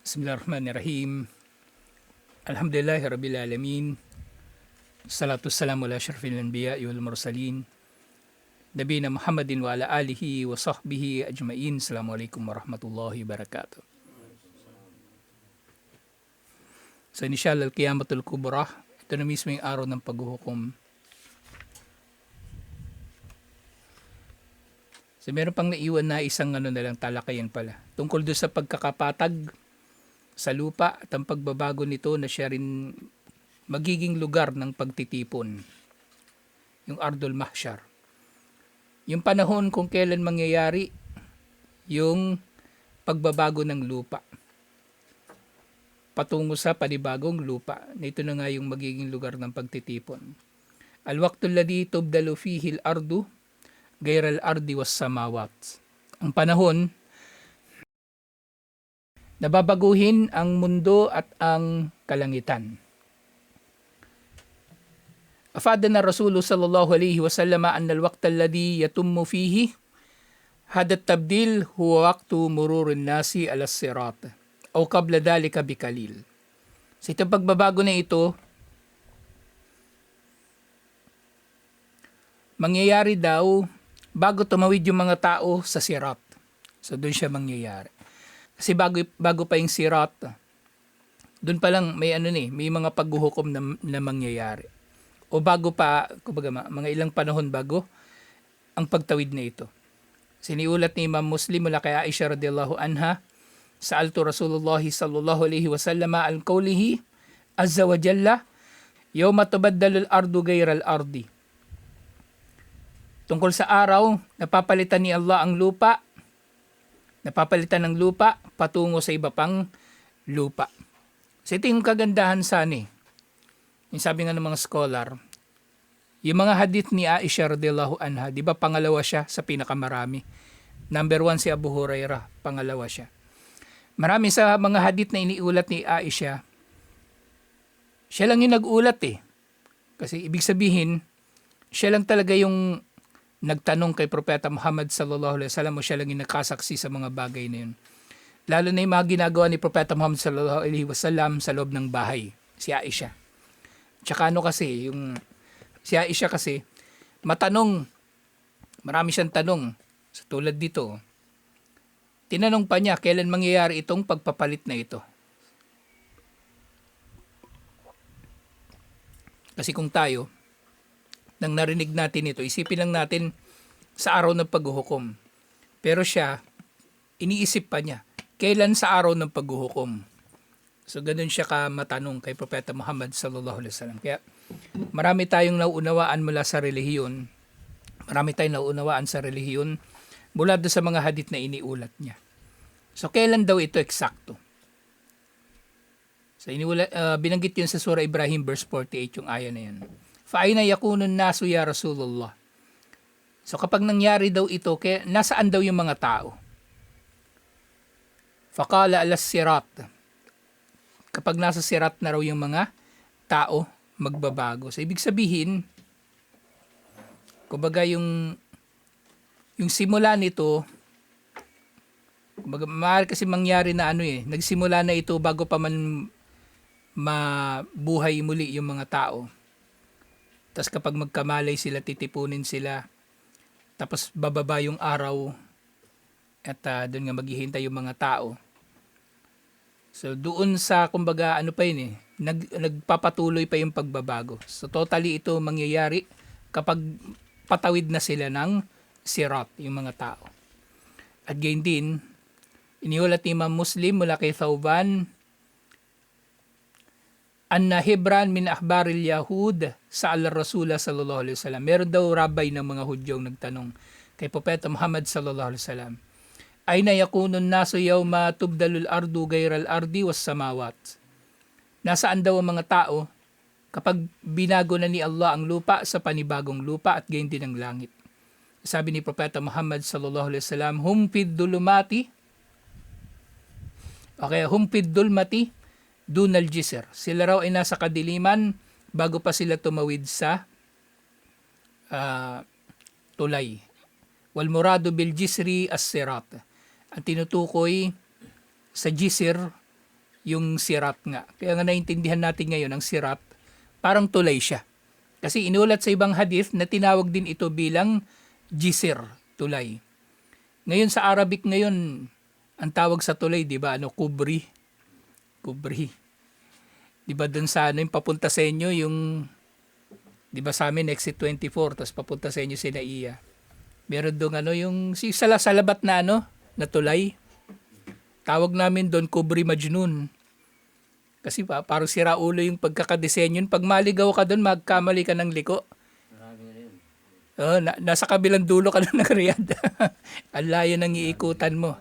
Bismillahirrahmanirrahim. Alhamdulillahi Rabbil Alamin. Salatu wassalamu ala asyrafil anbiya'i wal mursalin. Nabiyina Muhammadin wa ala alihi wa sahbihi ajma'in. Assalamualaikum warahmatullahi wabarakatuh. Sa inisyal al-Qiyamatul Kubra, ito na mismo yung araw ng paghuhukom. So meron pang naiwan na isang na lang talakayan pala. Tungkol doon sa pagkakapatag sa lupa at ang pagbabago nito na siya rin magiging lugar ng pagtitipon. Yung Ardul Mahsyar. Yung panahon kung kailan mangyayari yung pagbabago ng lupa. Patungo sa panibagong lupa. Na ito na nga yung magiging lugar ng pagtitipon. Al-waqtul ladhi tubdalu fihi al-ardu gayra al-ardi was samawat. Ang panahon nababaguhin ang mundo at ang kalangitan. Afadana Rasulullah sallallahu alaihi wasallam anna al-waqt alladhi yatummu fihi hada at-tabdil huwa waqtu mururin nasi ala sirat o qabla dhalika bikalil. Sa itong pagbabago na ito, mangyayari daw bago tumawid yung mga tao sa sirat. So doon siya mangyayari. Kasi bago pa yung sirat, doon pa lang may may mga paghuhukom na mangyayari. O bago pa, kumbaga, mga ilang panahon bago ang pagtawid na ito. Siniulat ni Imam Muslim mula kay Aisha radhiyallahu anha, sa'altu Rasulullah sallallahu alaihi wasallam an qawlihi azza wa jalla yawma tubaddalu al-ardu ghayra al-ardi. Tungkol sa araw, napapalitan ni Allah ang lupa, napapalitan ng lupa patungo sa iba pang lupa. So ito yung kagandahan yung sabi nga ng mga scholar, yung mga hadith ni Aisha radhiyallahu anha, di ba pangalawa siya sa pinakamarami? Number 1 si Abu Hurairah, pangalawa siya. Marami sa mga hadith na iniulat ni Aisha, siya lang yung nag-ulat Kasi ibig sabihin, siya lang talaga yung nagtanong kay Propeta Muhammad sallallahu alaihi wasallam o siya lang yung nakasaksi sa mga bagay na yun. Lalo na yung mga ginagawa ni Propeta Muhammad sallallahu alaihi wasallam sa loob ng bahay, si Aisha. Tsaka si Aisha kasi, matanong, marami siyang tanong, sa tulad dito. Tinanong pa niya, kailan mangyayari itong pagpapalit na ito? Kasi kung tayo, nang narinig natin ito, isipin lang natin sa araw ng paghuhukom. Pero siya, iniisip pa niya, kailan sa araw ng paghuhukom? So ganun siya ka matanong kay Propeta Muhammad sallallahu alaihi wasallam. Kaya marami tayong nauunawaan mula sa relihiyon. Marami tayong nauunawaan sa relihiyon mula doon sa mga hadith na iniulat niya. So kailan daw ito eksakto? So binanggit yun sa Surah Ibrahim verse 48 yung aya na yun. Fa'ayna yakunun nasu ya Rasulullah. So kapag nangyari daw ito, nasaan daw yung mga tao? Faqala alas sirat. Kapag nasa sirat na raw yung mga tao, magbabago. So ibig sabihin, kumbaga yung simula nito, kumbaga maaari kasi mangyari na nagsimula na ito bago pa man mabuhay muli yung mga tao. Tapos kapag magkamalay sila, titipunin sila. Tapos bababa yung araw at doon nga maghihintay yung mga tao. So doon sa kumbaga nagpapatuloy pa yung pagbabago. So totally ito mangyayari kapag patawid na sila ng sirat yung mga tao. At gayon din, iniulat ni Imam Muslim mula kay Thawban, anna Hebran min ahbaril Yahud sa'al Rasulullah sallallahu alaihi wasallam. Meron daw rabay ng mga Hudyong nagtanong kay Propeta Muhammad sallallahu alaihi wasallam, ayna yakunun nasu yawma tubdalul ardu gayral ardi was samawat. Nasaan daw ang mga tao kapag binago na ni Allah ang lupa sa panibagong lupa at gayon din ang langit? Sabi ni Propeta Muhammad sallallahu alaihi wasallam, hum fid dulumati. Okay, hum fid dulmati dunal jisr. Sila raw ay nasa kadiliman bago pa sila tumawid sa tulay. Wal muradu bil jisri as-sirat. Ang tinutukoy sa jisr yung sirat nga. Kaya nga naintindihan natin ngayon ang sirat, parang tulay siya. Kasi inulat sa ibang hadith na tinawag din ito bilang jisir, tulay. Ngayon sa Arabic ngayon, ang tawag sa tulay, di ba, kubri. Kubri. Di ba dun sa yung papunta sa inyo, yung, di ba sa amin, exit 24, tapos papunta sa inyo si Naiya. Meron doon yung salabat na na tulay. Tawag namin doon kubri majnun. Kasi parang sira ulo yung pagkakadesenyo. Pag maligaw ka doon, magkamali ka ng liko. Nasa kabilang dulo ka na ng Riyadh. Ang layo ng iikutan mo.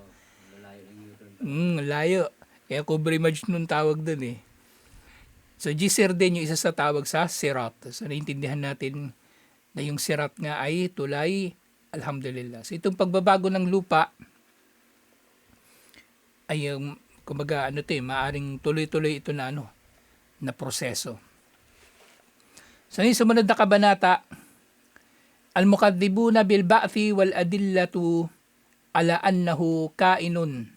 Layo. Kaya kubri majnun tawag doon eh. So jisir din yung isa sa tawag sa sirat. So naintindihan natin na yung sirat nga ay tulay. Alhamdulillah. So itong pagbabago ng lupa ay yung kumbaga maaring tuloy-tuloy ito na na proseso. So yung sumunod na kabanata, al-mukaddibuna bil ba'thi wal adillatu ala annahu kainun.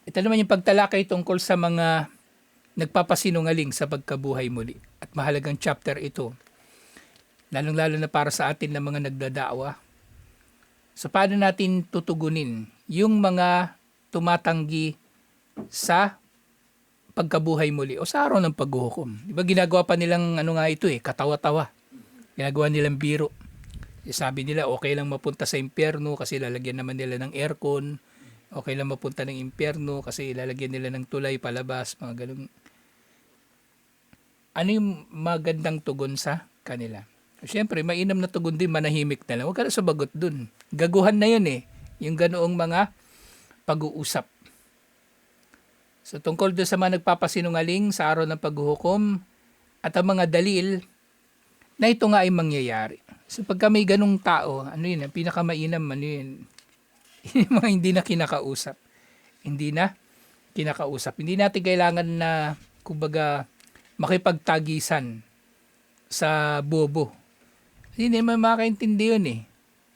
Ito naman yung pagtalakay tungkol sa mga nagpapasinungaling sa pagkabuhay muli. At mahalagang chapter ito. Lalong-lalo na para sa atin na mga nagdadaawa. So paano natin tutugunin yung mga tumatanggi sa pagkabuhay muli o sa araw ng paghuhukom? Di ba ginagawa pa nilang ito katawa-tawa. Ginagawa nilang biro. Sabi nila okay lang mapunta sa impyerno kasi lalagyan naman nila ng aircon. Okay lang mapunta ng impyerno kasi lalagyan nila ng tulay palabas, mga ganun. Ano yung magandang tugon sa kanila? Siyempre, mainam na tugon din, manahimik na lang. Huwag ka na sumagot dun. Gaguhan na yun eh. Yung ganoong mga pag-uusap. So, tungkol doon sa mga nagpapasinungaling sa araw ng paghuhukom at ang mga dalil na ito nga ay mangyayari. So, pagka may ganong tao, ang pinakamainam, yung mga hindi na kinakausap. Hindi natin kailangan na, kumbaga, makipagtagisan sa bobo. Hindi naman makakaintindi yun eh.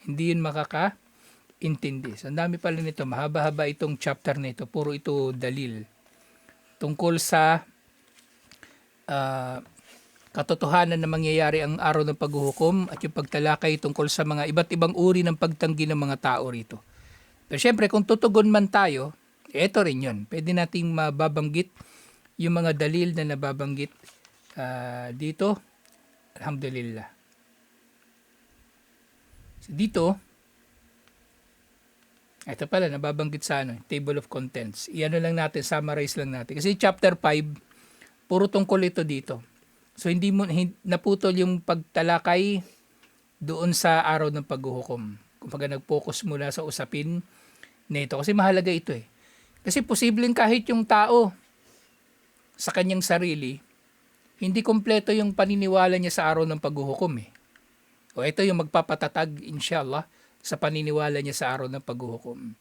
Hindi yun makakaintindi. So, ang dami pala nito. Mahaba-haba itong chapter na ito. Puro ito dalil. Tungkol sa katotohanan na mangyayari ang araw ng paghuhukom at yung pagtalakay tungkol sa mga iba't ibang uri ng pagtanggi ng mga tao rito. Pero syempre, kung tutugon man tayo, ito rin yun. Pwede nating mababanggit yung mga dalil na nababanggit dito. Alhamdulillah. So dito, ito pala, nababanggit sa table of contents. Iano lang natin, summarize lang natin. Kasi chapter 5, puro tungkol ito dito. So hindi naputol yung pagtalakay doon sa araw ng paghuhukom. Kumbaga nag-focus mula sa usapin na ito. Kasi mahalaga ito eh. Kasi posibleng kahit yung tao sa kanyang sarili, hindi kompleto yung paniniwala niya sa araw ng paghuhukom eh. O ito yung magpapatatag, inshallah, sa paniniwala niya sa araw ng paghuhukom.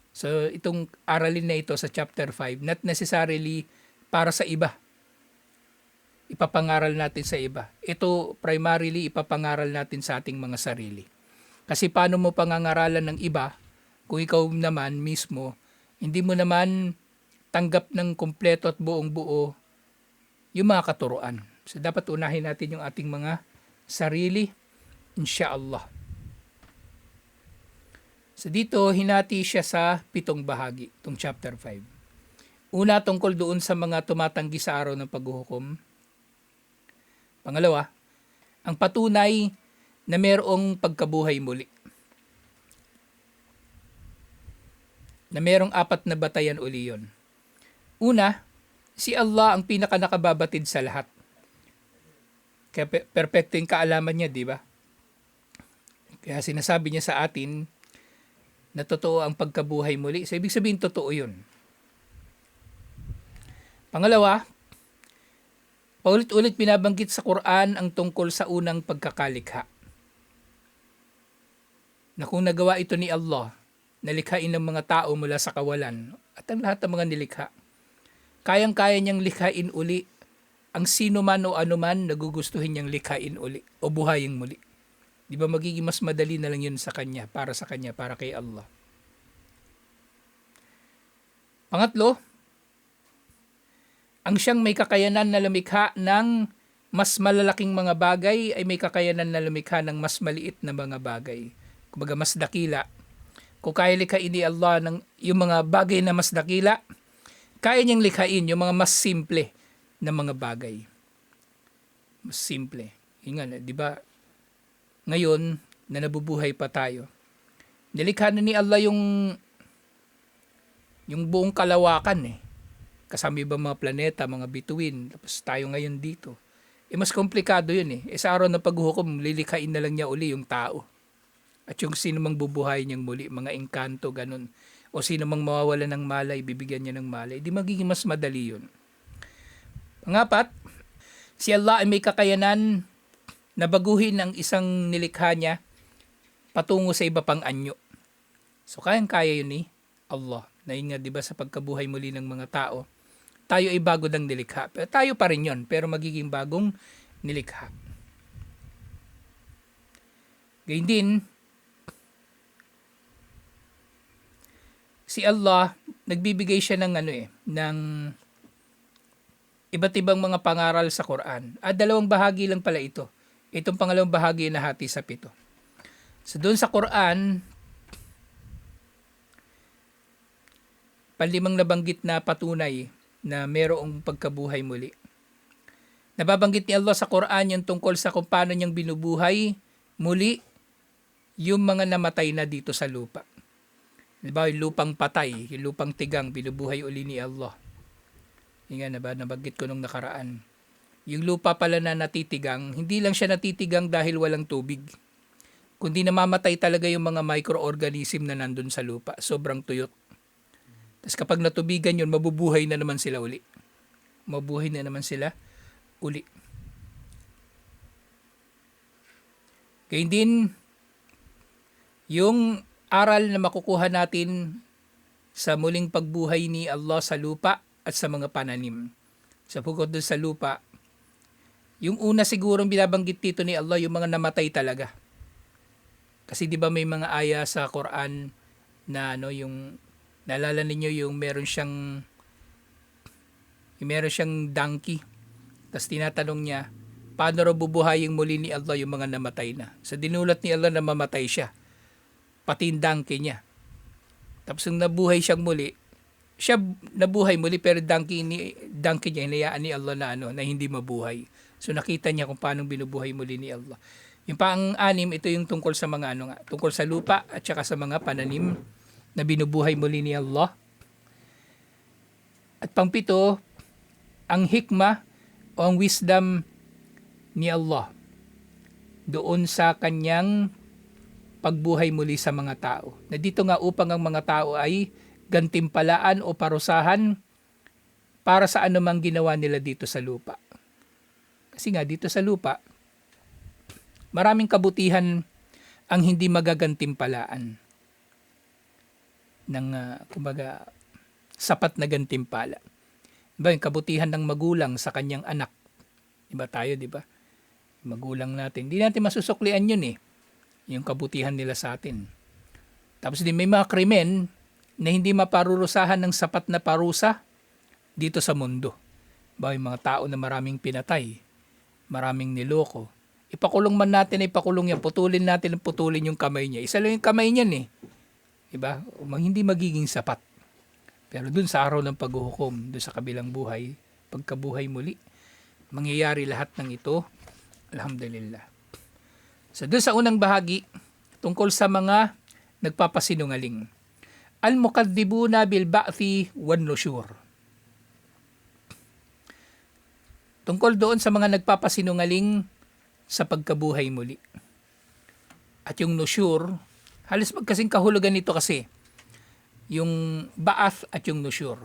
So itong aralin na ito sa chapter 5, not necessarily para sa iba. Ipapangaral natin sa iba. Ito primarily ipapangaral natin sa ating mga sarili. Kasi paano mo pangangaralan ng iba kung ikaw naman mismo, hindi mo naman tanggap ng kumpleto at buong buo yung mga katuruan. So dapat unahin natin yung ating mga sarili, insyaallah. So dito, hinati siya sa 7 bahagi, itong chapter 5. Una, tungkol doon sa mga tumatanggi sa araw ng paghuhukom. Pangalawa, ang patunay na mayroong pagkabuhay muli. Na mayroong 4 na batayan uli yun. Una, si Allah ang pinaka-nakababatid sa lahat. Kaya perfecto yung kaalaman niya, di ba? Kaya sinasabi niya sa atin na totoo ang pagkabuhay muli. So, ibig sabihin, totoo yun. Pangalawa, paulit-ulit binabanggit sa Quran ang tungkol sa unang pagkakalikha. Na kung nagawa ito ni Allah, nalikhain ng mga tao mula sa kawalan at ang lahat ng mga nilikha, kayang-kaya niyang likhain uli ang sino man o anuman nagugustuhin niyang likhain uli o buhayin muli. Di ba magiging mas madali na lang yun sa kanya, para kay Allah. Pangatlo, Ang siyang may kakayanan na lumikha ng mas malalaking mga bagay ay may kakayanan na lumikha ng mas maliit na mga bagay. Kumbaga mas dakila. Kung kaya likhain ni Allah ng yung mga bagay na mas dakila, kaya niyang likhain yung mga mas simple na mga bagay. Mas simple. Yun nga, di ba? Ngayon, na nabubuhay pa tayo, nilikha na ni Allah yung buong kalawakan eh. Kasama ba mga planeta, mga bituin, tapos tayo ngayon dito. Mas komplikado yun eh. Sa araw ng paghuhukom, lilikhain na lang niya uli yung tao. At yung sino mang bubuhay niyang muli, mga engkanto, ganun. O sino mang mawawala ng malay, bibigyan niya ng malay. Di magiging mas madali yun. Pangapat, si Allah ay may kakayanan na baguhin ang isang nilikha niya patungo sa iba pang anyo. So kayang-kaya yun ni Allah. Na yun nga, di ba, sa pagkabuhay muli ng mga tao, tayo ay bago ng nilikha. Pero tayo pa rin yun, pero magiging bagong nilikha. Gayun din, si Allah, nagbibigay siya ng ng iba't ibang mga pangaral sa Quran. At dalawang bahagi lang pala ito. Itong pangalawang bahagi na hati sa 7. So doon sa Quran, panlimang nabanggit na patunay na mayroong pagkabuhay muli. Nababanggit ni Allah sa Quran yung tungkol sa kung paano niyang binubuhay muli yung mga namatay na dito sa lupa. Diba, yung lupang patay, yung lupang tigang, binubuhay uli ni Allah. Yung nga, nabanggit ko nung nakaraan. Yung lupa pala na natitigang, hindi lang siya natitigang dahil walang tubig, kundi namamatay talaga yung mga microorganism na nandun sa lupa. Sobrang tuyot. Tapos kapag natubigan yun, mabubuhay na naman sila uli. Mabubuhay na naman sila uli. Kaya din, yung aral na makukuha natin sa muling pagbuhay ni Allah sa lupa at sa mga pananim. Sa bukod doon sa lupa, yung una sigurong binabanggit dito ni Allah, yung mga namatay talaga. Kasi di ba may mga aya sa Quran na yung naalala ninyo yung meron siyang donkey. Tapos tinatanong niya, paano raw bubuhayin muli ni Allah yung mga namatay na? So dinulat ni Allah na mamatay siya. Pati yung donkey niya. Tapos nung nabuhay siyang muli, siya nabuhay muli pero donkey niya hinayaan ni Allah na hindi mabuhay. So nakita niya kung paano binubuhay muli ni Allah. Yung pang-anim, ito yung tungkol sa mga tungkol sa lupa at saka sa mga pananim na binubuhay muli ni Allah. At pang-7, ang hikmah o ang wisdom ni Allah doon sa kanyang pagbuhay muli sa mga tao. Na dito nga upang ang mga tao ay gantimpalaan o parusahan para sa anumang ginawa nila dito sa lupa. Kasi nga dito sa lupa, maraming kabutihan ang hindi magagantimpalaan ng kumbaga sapat na gantimpala. Diba yung kabutihan ng magulang sa kanyang anak? Diba tayo, diba? Magulang natin. Hindi natin masusuklian yun eh. Yung kabutihan nila sa atin. Tapos din may mga krimen na hindi maparurusahan ng sapat na parusa dito sa mundo. Diba yung mga tao na maraming pinatay, maraming niloko. Ipakulong man natin, ipakulong yan. Putulin natin, putulin yung kamay niya. Isa lang yung kamay niyan eh. Diba? Hindi magiging sapat. Pero dun sa araw ng paghuhukom, dun sa kabilang buhay, pagkabuhay muli, mangyayari lahat ng ito. Alhamdulillah. So dun sa unang bahagi, tungkol sa mga nagpapasinungaling. Al-mukaddibuna bil ba'thi wan nusyur. Tungkol doon sa mga nagpapasinungaling sa pagkabuhay muli. At yung nusyur, halos magkasing kahulugan nito kasi, yung ba'ath at yung nusyur.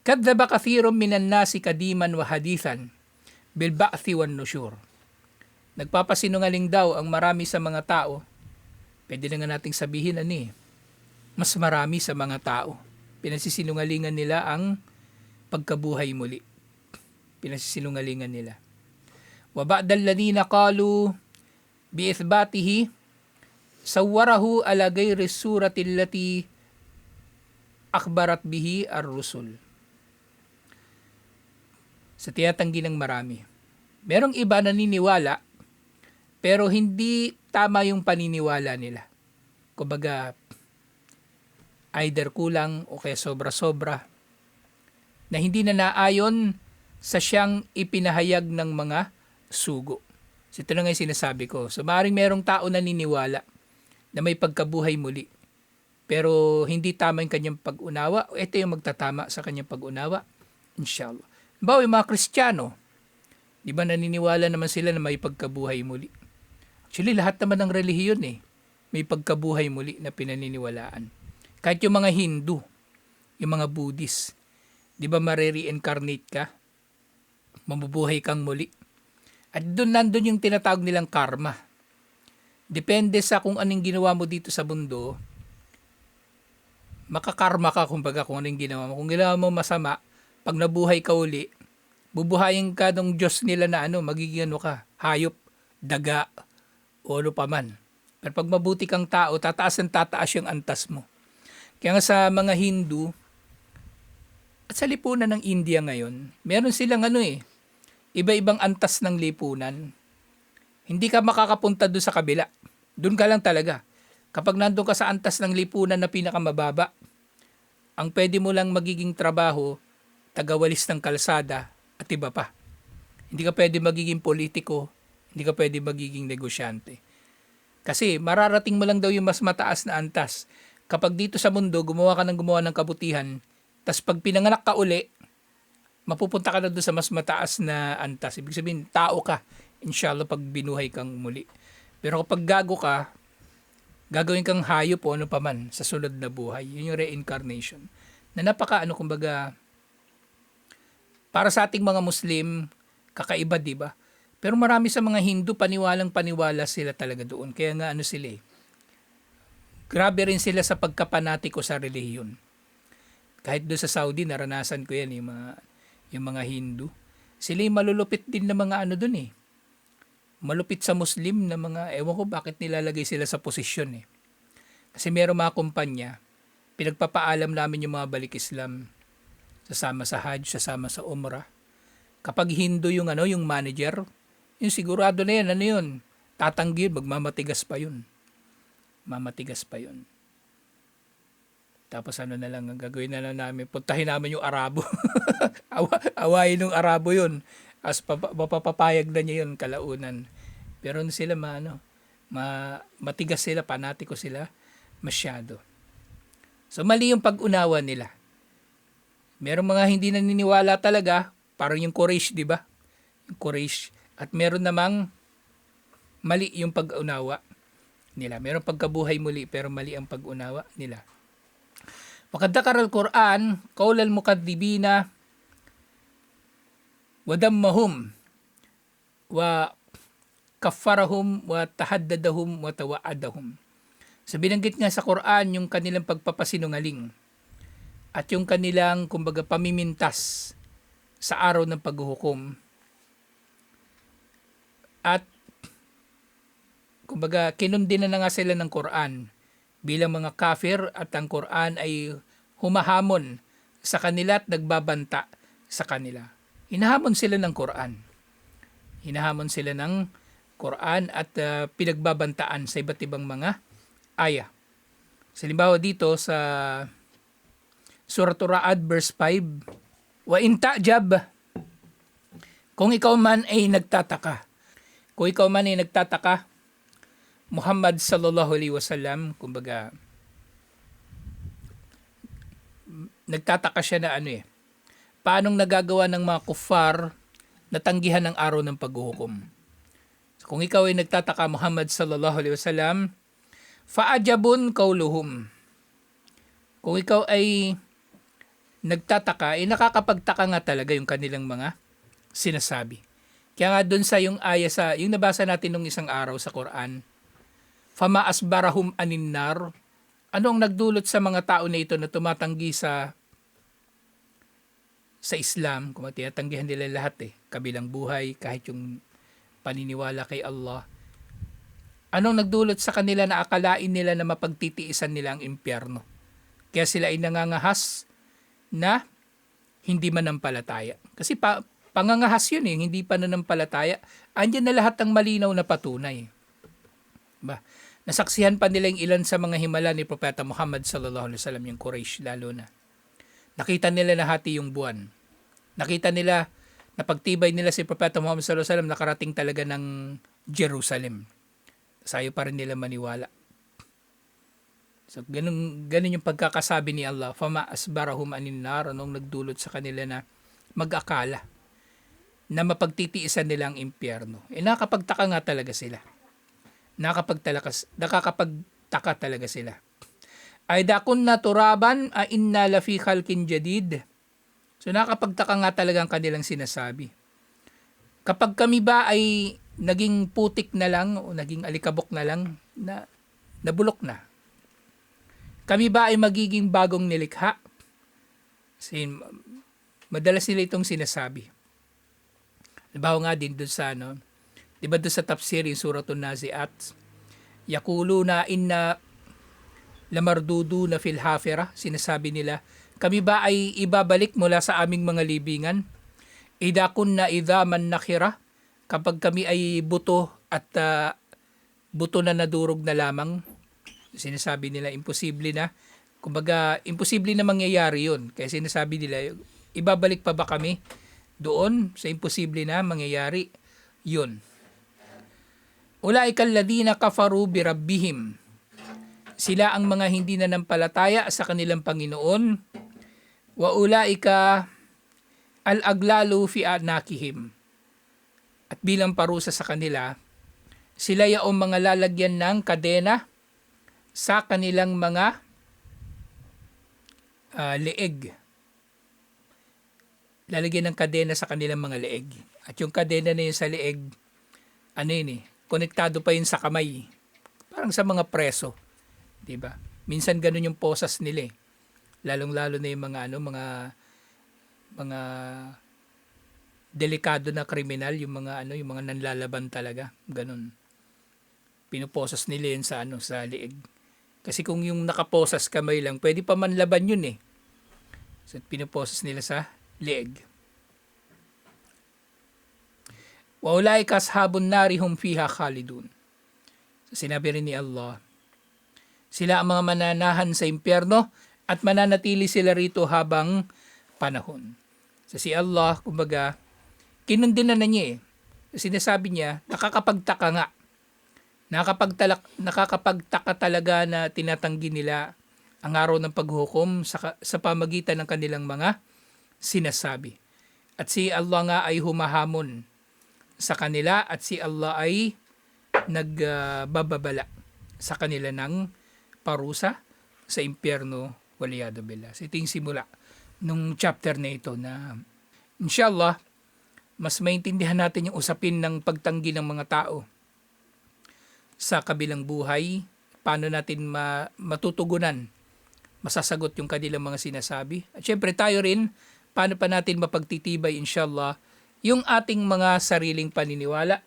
Kadzaba kathirun minan nasi kadiman wa hadithan bil ba'thi wan nusyur. Nagpapasinungaling daw ang marami sa mga tao. Pwede na nga nating sabihin mas marami sa mga tao. Pinasisinungalingan nila ang pagkabuhay muli. Pinasisinungalingan nila. Wa ba'dal ladina qalu bi ithbatihi sawwarahu ala ghayri surati allati akhbarat bihi ar-rusul. sa tinatanggi ng marami. Merong iba naniniwala, pero hindi tama yung paniniwala nila. Kumbaga, either kulang o kaya sobra-sobra, na hindi na naayon sa siyang ipinahayag ng mga sugo. So ito na nga yung sinasabi ko. So maaaring merong tao naniniwala na may pagkabuhay muli, pero hindi tama yung kanyang pag-unawa. Ito yung magtatama sa kanyang pag-unawa, inshallah. Bawa yung mga Kristiyano, di ba naniniwala naman sila na may pagkabuhay muli? Actually, lahat naman ng relihiyon may pagkabuhay muli na pinaniniwalaan. Kahit yung mga Hindu, yung mga Buddhist, di ba mare-reincarnate ka? Mabubuhay kang muli. At nandun yung tinatawag nilang karma. Depende sa kung anong ginawa mo dito sa mundo, makakarma ka kumbaga kung anong ginawa mo. Kung ginawa mo masama, pag nabuhay ka uli, bubuhayin ka ng Diyos nila na magiging ka, hayop, daga, o ano pa man. Pero pag mabuti kang tao, tataas yung antas mo. Kaya nga sa mga Hindu, at sa lipunan ng India ngayon, meron silang iba-ibang antas ng lipunan. Hindi ka makakapunta doon sa kabila. Doon ka lang talaga. Kapag nandun ka sa antas ng lipunan na pinakamababa, ang pwede mo lang magiging trabaho, tagawalis ng kalsada at iba pa. Hindi ka pwede magiging politiko, hindi ka pwede magiging negosyante. Kasi mararating mo lang daw yung mas mataas na antas. Kapag dito sa mundo, gumawa ng kabutihan, tas pag pinanganak ka uli, mapupunta ka na doon sa mas mataas na antas. Ibig sabihin, tao ka, inshallah, pag binuhay kang muli. Pero kapag gago ka, gagawin kang hayop o ano pa man sa sunod na buhay. Yun yung reincarnation. Na kumbaga, para sa ating mga Muslim, kakaiba, di ba? Pero marami sa mga Hindu, paniwalang-paniwala sila talaga doon. Kaya nga sila grabe rin sila sa pagkapanatiko sa relihiyon. Kahit doon sa Saudi, naranasan ko yan, yung mga Hindu. Sila yung malulupit din na mga doon malupit sa Muslim na mga, ewan ko bakit nilalagay sila sa posisyon Kasi meron mga kumpanya, pinagpapaalam namin yung mga balik Islam, sasama sa Hajj, sasama sa Umrah. Kapag Hindu yung yung manager, yung sigurado na yan, tatanggi, magmamatigas pa yun. Mamatigas pa yun. Tapos na lang, ang gagawin na lang namin, puntahin namin yung Arabo. Awayin ng Arabo yun. As mapapapayag na niya yun, kalaunan. Pero sila matigas sila, panatiko sila, masyado. So mali yung pag-unawa nila. Merong mga hindi naniniwala talaga, parang yung Quraysh, di ba? Yung Quraysh. At meron namang mali yung pag-unawa nila. Meron pagkabuhay muli, pero mali ang pag-unawa nila. Wakadakar al-Quran, qawlal mukaddibina, wadammahum, wa kaffarahum, wa tahaddadahum, wa tawaadahum. So binanggit nga sa Quran yung kanilang pagpapasinungaling at yung kanilang kumbaga pamimintas sa araw ng paghuhukom. At kumbaga kinundina na nga sila ng Quran bilang mga kafir at ang Quran ay humahamon sa kanila at nagbabanta sa kanila. Hinahamon sila ng Quran. Hinahamon sila ng Quran at pinagbabantaan sa iba't ibang mga aya. Sa halimbawa dito sa Surah Ra'd verse 5, wa in ta'jab, kung ikaw man ay nagtataka. Kung ikaw man ay nagtataka, Muhammad sallallahu alaihi wasallam, kumbaga nagtataka siya na paanong nagagawa ng mga kuffar na tanggihan ng araw ng paghuhukom. So, kung ikaw ay nagtataka, Muhammad sallallahu alaihi wasallam, fa'ajabun qawluhum. Kung ikaw ay nagtataka, nakakapagtaka nga talaga yung kanilang mga sinasabi. Kaya nga dun sa yung aya yung nabasa natin nung isang araw sa Quran, fama asbarahum anin nar, ano ang nagdulot sa mga tao na ito na tumatanggi sa Islam, kung tinatanggihan nila lahat kabilang buhay, kahit yung paniniwala kay Allah. Anong nagdulot sa kanila na akalain nila na mapagtitiisan nila ang impyerno? Kaya sila ay nangangahas na hindi manampalataya. Kasi pangangahas yun hindi pananampalataya. Andiyan na lahat ng malinaw na patunay. Ba? Nasaksihan pa nila yung ilan sa mga himala ni Propeta Muhammad sallallahu alaihi wasallam, yung Quraysh lalo na. Nakita nila na hati yung buwan. Nakita nila na pagtibay nila si Propeta Muhammad sallallahu alaihi wasallam nakarating talaga ng Jerusalem. Sayo pa rin nila maniwala. So ganun yung pagkakasabi ni Allah, fama asbarahum anin nar, nung nagdulot sa kanila na mag-akala na mapagtitiisan nila ang impyerno. Nakakapagtaka nga talaga sila. Nakakapagtaka talaga sila. Aida kunna turaban a inna lafi khalqin jadid. So nakakapagtaka nga talaga ang kanilang sinasabi. Kapag kami ba ay naging putik na lang o naging alikabok na lang, na nabulok na, kami ba ay magiging bagong nilikha? Kasi madalas nila itong sinasabi. Halimbawa nga din doon sa di ba doon sa tafsir yung Suratun Naziat, yakuluna inna lamardudu na fil hafira, sinasabi nila, kami ba ay ibabalik mula sa aming mga libingan? Idha kunna idhaman nakhira, kapag kami ay buto at buto na nadurog na lamang, sinasabi nila imposible na. Kumbaga, imposible na mangyayari yun. Kaya sinasabi nila, ibabalik pa ba kami doon sa imposible na mangyayari yun? Ulaika alladhina kafaru bi rabbihim. Sila ang mga hindi nanampalataya sa kanilang Panginoon. Wa ulaika al-aglalu fi anakihim. At bilang parusa sa kanila, sila yaong mga lalagyan ng kadena sa kanilang mga leeg. Lalagyan ng kadena sa kanilang mga leeg. At yung kadena na yun sa leeg, konektado pa yun sa kamay. Parang sa mga preso. Diba? Minsan ganun yung posas nila. Lalong-lalo na yung mga delikado na kriminal, yung mga nanlalaban talaga. Ganun. Pinuposas nila yun sa leeg. Kasi kung yung nakaposas kamay lang, pwede pa man laban yun . So pinuposas nila sa leeg. Wa ulaika ashabun nari hum fiha khalidun. So sinabi rin ni Allah, sila ang mga mananahan sa impyerno at mananatili sila rito habang panahon. So si Allah, kumbaga, kinundinan na niya . Sinasabi niya, nakakapagtaka nga. Nakakapagtaka talaga na tinatanggi nila ang araw ng paghukom sa pamagitan ng kanilang mga sinasabi. At si Allah nga ay humahamon sa kanila at si Allah ay nagbababala sa kanila ng parusa sa impyerno, waliyadu billah. So ito yung simula nung chapter na ito na inshallah mas maintindihan natin yung usapin ng pagtanggi ng mga tao sa kabilang buhay, paano natin matutugunan, masasagot yung kanilang mga sinasabi. At syempre tayo rin, paano pa natin mapagtitibay inshallah yung ating mga sariling paniniwala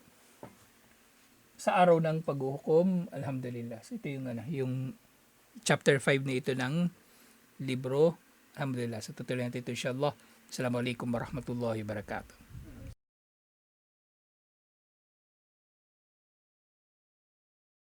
sa araw ng paghuhukom. Alhamdulillah. So ito yung chapter 5 na ito ng libro. Alhamdulillah. So tutuloy natin ito inshallah. Assalamualaikum warahmatullahi wabarakatuh.